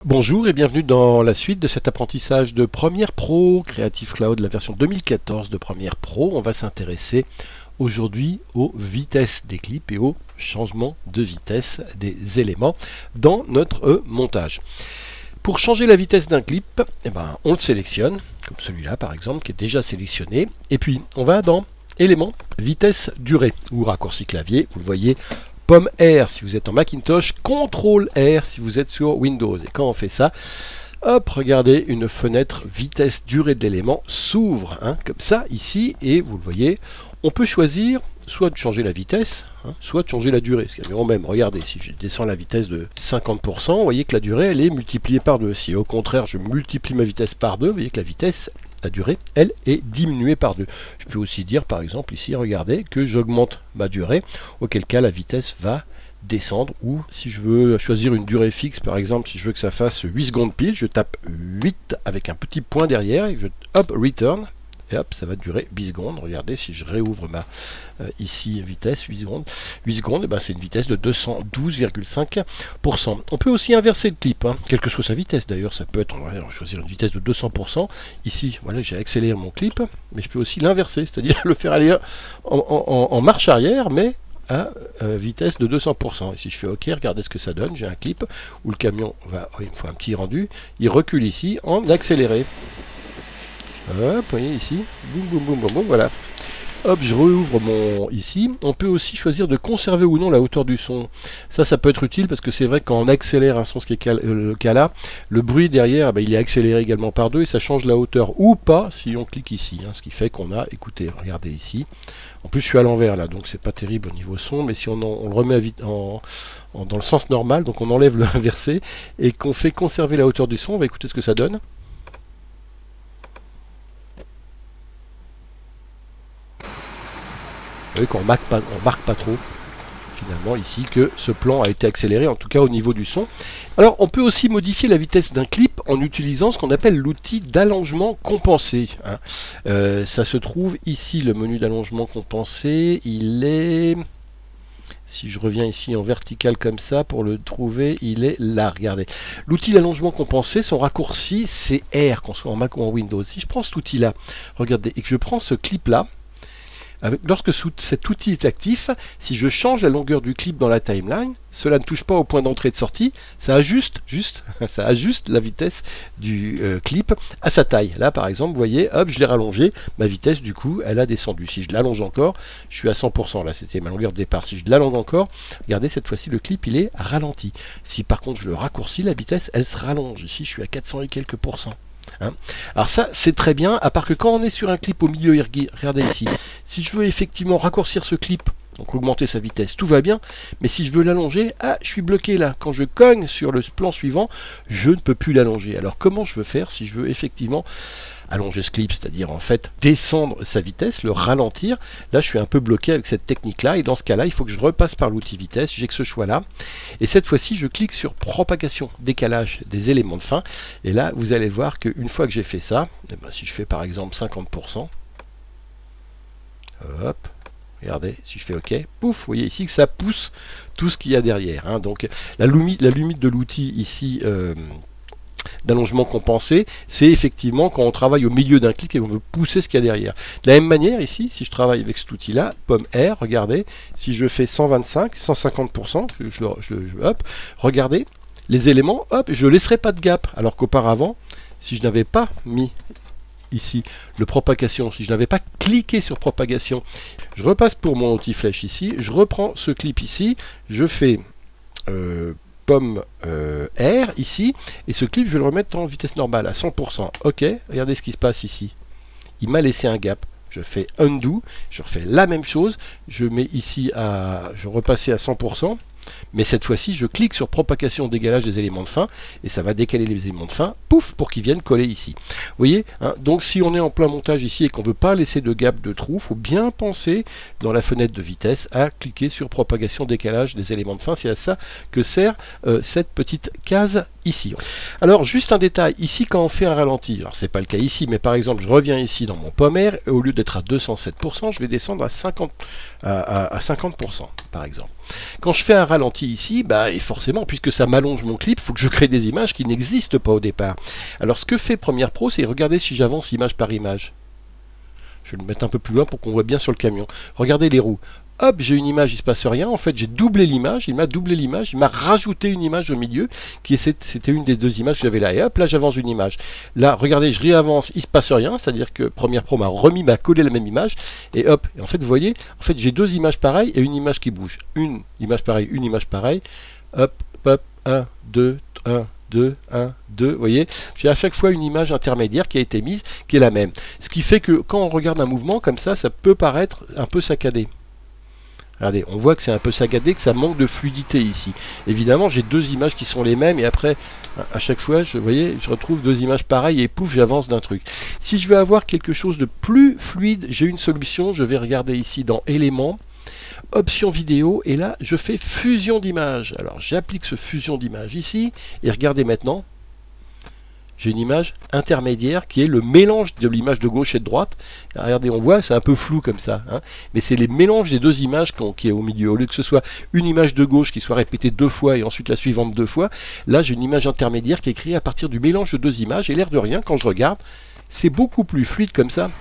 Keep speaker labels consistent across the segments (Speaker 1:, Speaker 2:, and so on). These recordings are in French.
Speaker 1: Bonjour et bienvenue dans la suite de cet apprentissage de Premiere Pro, Creative Cloud, la version 2014 de Premiere Pro. On va s'intéresser aujourd'hui aux vitesses des clips et au changement de vitesse des éléments dans notre montage. Pour changer la vitesse d'un clip, on le sélectionne, comme celui-là par exemple, qui est déjà sélectionné. Et puis on va dans Éléments, Vitesse, Durée, ou raccourci clavier, vous le voyez, Pomme R si vous êtes en Macintosh, CTRL R si vous êtes sur Windows. Et quand on fait ça, hop, regardez, une fenêtre vitesse durée de l'élément s'ouvre, comme ça, ici, et vous le voyez, on peut choisir soit de changer la vitesse, soit de changer la durée. Ce qui est même, regardez, si je descends la vitesse de 50%, vous voyez que la durée, elle est multipliée par 2. Si au contraire, je multiplie ma vitesse par 2, vous voyez que la vitesse, la durée, elle, est diminuée par 2. Je peux aussi dire, par exemple, ici, regardez, que j'augmente ma durée, auquel cas la vitesse va descendre, ou si je veux choisir une durée fixe, par exemple, si je veux que ça fasse 8 secondes pile, je tape 8 avec un petit point derrière, et je, hop, return, et hop, ça va durer 8 secondes. Regardez, si je réouvre ma ici vitesse, 8 secondes, c'est une vitesse de 212,5%. On peut aussi inverser le clip, quelle que soit sa vitesse d'ailleurs, ça peut être, on va choisir une vitesse de 200%. Ici, voilà, j'ai accéléré mon clip, mais je peux aussi l'inverser, c'est-à-dire le faire aller en marche arrière, mais à vitesse de 200%. Et si je fais OK, regardez ce que ça donne. J'ai un clip où le camion va, il me faut un petit rendu, il recule ici en accéléré. Hop, vous voyez ici, boum, boum, boum, boum, boum, voilà. Hop, je rouvre mon ici. On peut aussi choisir de conserver ou non la hauteur du son. Ça peut être utile parce que c'est vrai que quand on accélère un son, ce qui est le cas là, le bruit derrière, il est accéléré également par 2 et ça change la hauteur ou pas si on clique ici. Ce qui fait qu'on a, écoutez, regardez ici. En plus, je suis à l'envers là, donc c'est pas terrible au niveau son, mais si on le remet dans le sens normal, donc on enlève le inversé et qu'on fait conserver la hauteur du son, on va écouter ce que ça donne. Vous voyez qu'on marque pas trop, finalement, ici, que ce plan a été accéléré, en tout cas au niveau du son. Alors, on peut aussi modifier la vitesse d'un clip en utilisant ce qu'on appelle l'outil d'allongement compensé. Ça se trouve ici, le menu d'allongement compensé, il est... Si je reviens ici en vertical comme ça, pour le trouver, il est là, regardez. L'outil d'allongement compensé, son raccourci, c'est R, qu'on soit en Mac ou en Windows. Si je prends cet outil-là, regardez, et que je prends ce clip-là, lorsque cet outil est actif, si je change la longueur du clip dans la timeline, cela ne touche pas au point d'entrée et de sortie, ça ajuste la vitesse du clip à sa taille. Là par exemple, vous voyez, hop, je l'ai rallongé, ma vitesse du coup, elle a descendu. Si je l'allonge encore, je suis à 100%, là c'était ma longueur de départ. Si je l'allonge encore, regardez, cette fois-ci le clip il est ralenti. Si par contre je le raccourcis, la vitesse elle se rallonge. Ici je suis à 400 et quelques pourcents. Alors ça c'est très bien, à part que quand on est sur un clip au milieu, regardez ici, si je veux effectivement raccourcir ce clip, donc augmenter sa vitesse, tout va bien, mais si je veux l'allonger, je suis bloqué là, quand je cogne sur le plan suivant, je ne peux plus l'allonger. Alors comment je veux faire si je veux effectivement allonger ce clip, c'est-à-dire en fait descendre sa vitesse, le ralentir? Là je suis un peu bloqué avec cette technique là, et dans ce cas là il faut que je repasse par l'outil vitesse, j'ai que ce choix là, et cette fois-ci je clique sur propagation, décalage des éléments de fin, et là vous allez voir qu'une fois que j'ai fait ça, si je fais par exemple 50%, hop, regardez, si je fais OK, pouf, vous voyez ici que ça pousse tout ce qu'il y a derrière. Donc la limite de l'outil ici d'allongement compensé, c'est effectivement quand on travaille au milieu d'un clip et on veut pousser ce qu'il y a derrière. De la même manière ici, si je travaille avec cet outil là, pomme R, regardez, si je fais 125, 150%, hop, regardez, les éléments, hop, je ne laisserai pas de gap, alors qu'auparavant, si je n'avais pas mis ici le propagation, si je n'avais pas cliqué sur propagation, je repasse pour mon outil flèche ici, je reprends ce clip ici, je fais pomme R ici, et ce clip je vais le remettre en vitesse normale à 100%. Ok, regardez ce qui se passe ici, il m'a laissé un gap. Je fais undo, je refais la même chose, je mets ici je repassais à 100%, mais cette fois-ci je clique sur propagation décalage des éléments de fin et ça va décaler les éléments de fin, pouf, pour qu'ils viennent coller ici. Vous voyez, donc si on est en plein montage ici et qu'on ne veut pas laisser de gap de trou, il faut bien penser dans la fenêtre de vitesse à cliquer sur propagation décalage des éléments de fin. C'est à ça que sert cette petite case ici. Alors juste un détail, ici quand on fait un ralenti, alors c'est pas le cas ici, mais par exemple je reviens ici dans mon pomme R, et au lieu d'être à 207%, je vais descendre à 50% par exemple. Quand je fais un ralenti ici, bah, et forcément, puisque ça m'allonge mon clip, il faut que je crée des images qui n'existent pas au départ. Alors ce que fait Premiere Pro, c'est regarder si j'avance image par image. Je vais le mettre un peu plus loin pour qu'on voit bien sur le camion. Regardez les roues. Hop, j'ai une image, il ne se passe rien. En fait, j'ai doublé l'image, il m'a doublé l'image, il m'a rajouté une image au milieu, c'était une des deux images que j'avais là. Et hop, là, j'avance une image. Là, regardez, je réavance, il ne se passe rien, c'est-à-dire que Premiere Pro m'a collé la même image. Et hop, et en fait, vous voyez, en fait, j'ai deux images pareilles et une image qui bouge. Une image pareille, une image pareille. Hop, hop, 1, 2, 1, 2, 1, 2, vous voyez, j'ai à chaque fois une image intermédiaire qui a été mise, qui est la même. Ce qui fait que quand on regarde un mouvement comme ça peut paraître un peu saccadé. Regardez, on voit que c'est un peu saccadé, que ça manque de fluidité ici. Évidemment, j'ai deux images qui sont les mêmes et après, à chaque fois, vous voyez, je retrouve deux images pareilles et pouf, j'avance d'un truc. Si je veux avoir quelque chose de plus fluide, j'ai une solution. Je vais regarder ici dans Éléments, Options vidéo, et là, je fais fusion d'images. Alors, j'applique ce fusion d'images ici et regardez maintenant. J'ai une image intermédiaire qui est le mélange de l'image de gauche et de droite. Regardez, on voit, c'est un peu flou comme ça, hein, mais c'est les mélanges des deux images qui est au milieu. Au lieu que ce soit une image de gauche qui soit répétée deux fois et ensuite la suivante deux fois, là j'ai une image intermédiaire qui est créée à partir du mélange de deux images. Et l'air de rien, quand je regarde, c'est beaucoup plus fluide comme ça, vous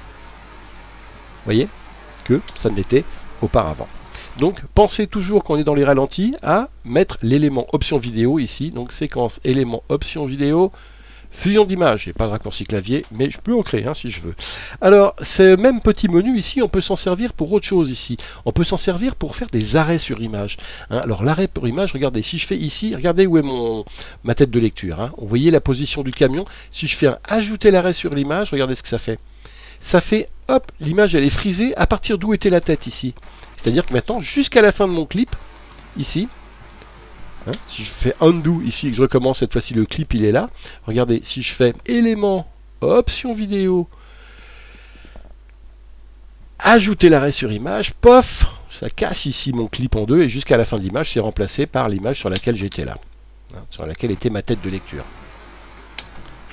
Speaker 1: voyez, que ça ne l'était auparavant. Donc pensez toujours quand on est dans les ralentis à mettre l'élément option vidéo ici, donc séquence élément option vidéo, fusion d'image. J'ai pas de raccourci clavier, mais je peux en créer si je veux. Alors, ce même petit menu ici, on peut s'en servir pour autre chose ici. On peut s'en servir pour faire des arrêts sur image. Alors, l'arrêt pour image, regardez, si je fais ici, regardez où est ma tête de lecture. Vous voyez la position du camion. Si je fais un ajouter l'arrêt sur l'image, regardez ce que ça fait. Ça fait, hop, l'image elle est frisée à partir d'où était la tête ici. C'est-à-dire que maintenant, jusqu'à la fin de mon clip, ici, si je fais undo ici et que je recommence, cette fois-ci le clip il est là. Regardez, si je fais élément, option vidéo, ajouter l'arrêt sur image, pof, ça casse ici mon clip en deux et jusqu'à la fin de l'image c'est remplacé par l'image sur laquelle j'étais là, sur laquelle était ma tête de lecture.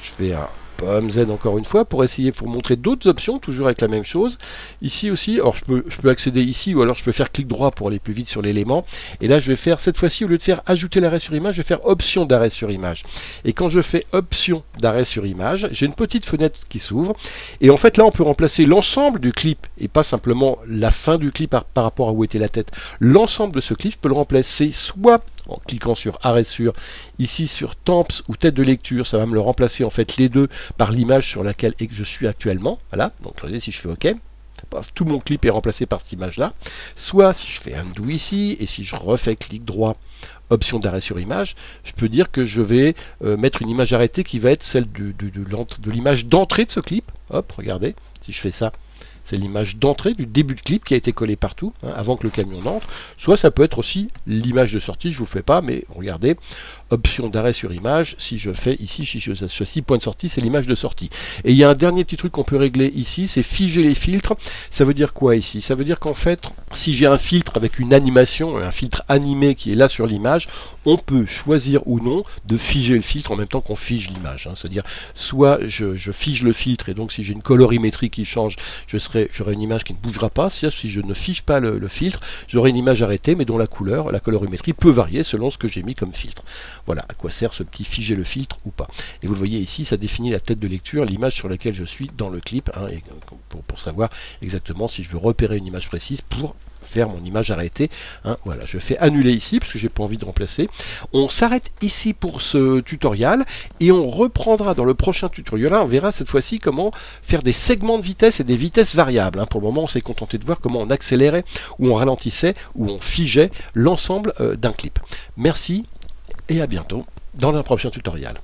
Speaker 1: Je fais un pomme Z encore une fois pour essayer, pour montrer d'autres options, toujours avec la même chose. Ici aussi, alors je peux accéder ici ou alors je peux faire clic droit pour aller plus vite sur l'élément. Et là je vais faire, cette fois-ci au lieu de faire ajouter l'arrêt sur image, je vais faire option d'arrêt sur image. Et quand je fais option d'arrêt sur image, j'ai une petite fenêtre qui s'ouvre. Et en fait là on peut remplacer l'ensemble du clip et pas simplement la fin du clip par rapport à où était la tête. L'ensemble de ce clip, je peux le remplacer soit en cliquant sur arrêt sur, ici sur temps ou tête de lecture, ça va me le remplacer en fait les deux par l'image sur laquelle je suis actuellement. Voilà, donc regardez si je fais OK, tout mon clip est remplacé par cette image là. Soit si je fais undo ici et si je refais clic droit, option d'arrêt sur image, je peux dire que je vais mettre une image arrêtée qui va être celle de l'image d'entrée de ce clip. Hop, regardez, si je fais ça, c'est l'image d'entrée du début de clip qui a été collée partout, avant que le camion n'entre. Soit ça peut être aussi l'image de sortie, je ne vous fais pas, mais regardez, option d'arrêt sur image, si je fais ici, si je choisis point de sortie, c'est l'image de sortie. Et il y a un dernier petit truc qu'on peut régler ici, c'est figer les filtres. Ça veut dire quoi ici? Ça veut dire qu'en fait, si j'ai un filtre avec une animation, un filtre animé qui est là sur l'image, on peut choisir ou non de figer le filtre en même temps qu'on fige l'image. C'est-à-dire, soit je fige le filtre, et donc si j'ai une colorimétrie qui change, j'aurai une image qui ne bougera pas. Si je ne fige pas le filtre, j'aurai une image arrêtée, mais dont la couleur, la colorimétrie peut varier selon ce que j'ai mis comme filtre. Voilà à quoi sert ce petit figer le filtre ou pas. Et vous le voyez ici, ça définit la tête de lecture, l'image sur laquelle je suis dans le clip, et pour savoir exactement si je veux repérer une image précise pour faire mon image arrêtée. Voilà, je fais annuler ici parce que j'ai pas envie de remplacer. On s'arrête ici pour ce tutoriel et on reprendra dans le prochain tutoriel. Là, on verra cette fois-ci comment faire des segments de vitesse et des vitesses variables. Pour le moment, on s'est contenté de voir comment on accélérait ou on ralentissait ou on figeait l'ensemble d'un clip. Merci et à bientôt dans un prochain tutoriel.